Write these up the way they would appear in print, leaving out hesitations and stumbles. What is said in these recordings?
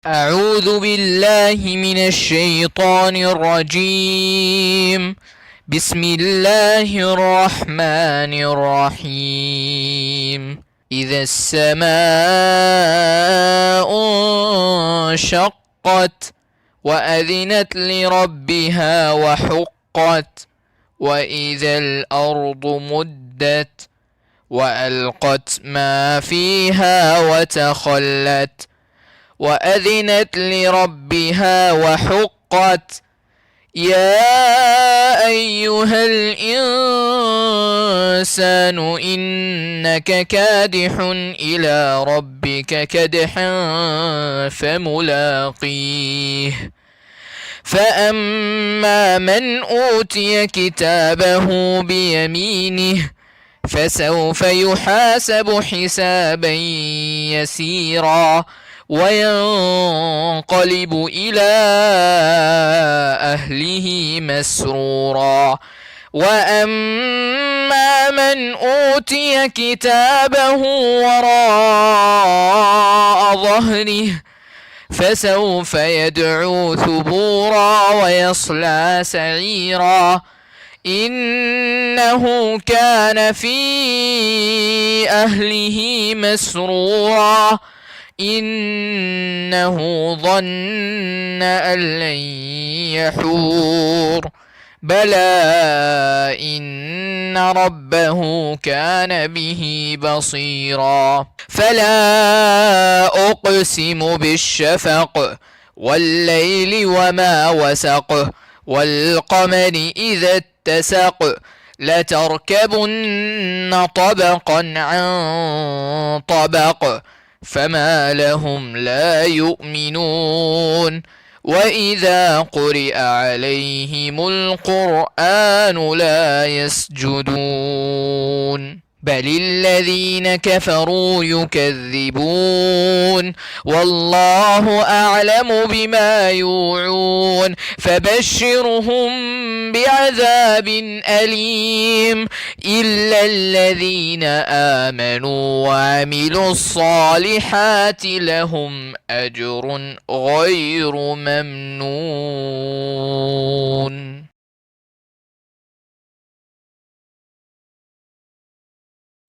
أعوذ بالله من الشيطان الرجيم. بسم الله الرحمن الرحيم. إذا السماء انشقت وأذنت لربها وحقت وإذا الأرض مدت وألقت ما فيها وتخلت وأذنت لربها وحقت. يا أيها الإنسان إنك كادح إلى ربك كدحا فملاقيه. فأما من أوتي كتابه بيمينه فسوف يحاسب حسابا يسيرا وينقلب إلى أهله مسرورا. وأما من أوتي كتابه وراء ظهره فسوف يدعو ثبورا ويصلى سعيرا. إنه كان في أهله مسرورا. إنه ظن أن لن يحور. بلى إن ربه كان به بصيرا. فلا أقسم بالشفق والليل وما وسق والقمر إذا اتسق لتركبن طبقا عن طبق فما لهم لا يؤمنون. وإذا قرئ عليهم القرآن لا يسجدون بل الذين كفروا يكذبون والله أعلم بما يوعون. فبشرهم بعذاب أليم إلا الذين آمنوا وعملوا الصالحات لهم أجر غير ممنون.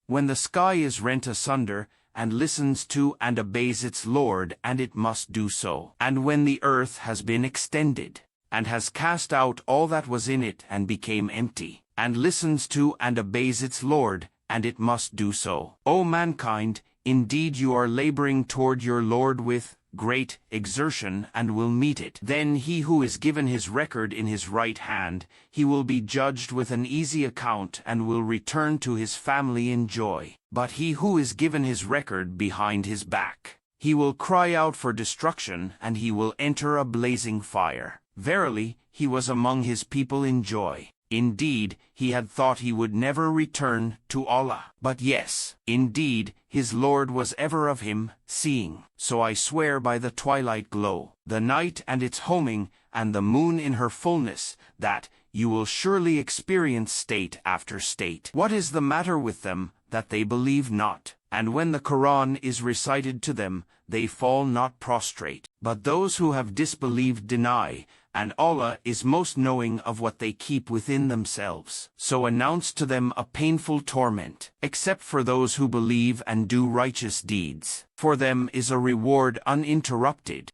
When the sky is rent asunder, and listens to and obeys its Lord, and it must do so. And when the earth has been extended, and has cast out all that was in it and became empty, and listens to and obeys its Lord, and it must do so. O mankind, indeed you are laboring toward your Lord with great exertion, and will meet it. Then he who is given his record in his right hand, he will be judged with an easy account and will return to his family in joy. But he who is given his record behind his back, he will cry out for destruction, and he will enter a blazing fire. Verily, he was among his people in joy. Indeed, he had thought he would never return to Allah. But yes, indeed, his Lord was ever of him seeing. So I swear by the twilight glow, the night and its homing, and the moon in her fullness, that you will surely experience state after state. What is the matter with them, that they believe not? And when the Quran is recited to them, they fall not prostrate. But those who have disbelieved deny, and Allah is most knowing of what they keep within themselves. So announce to them a painful torment, except for those who believe and do righteous deeds. For them is a reward uninterrupted.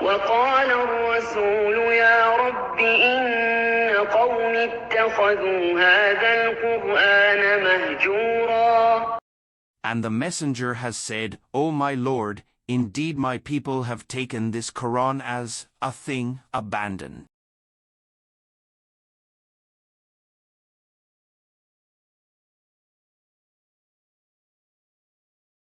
وقال الرسول يا رب إن قوم اتخذوا هذا القرآن مهجورا. And the messenger has said, O my Lord, indeed my people have taken this Quran as a thing abandoned.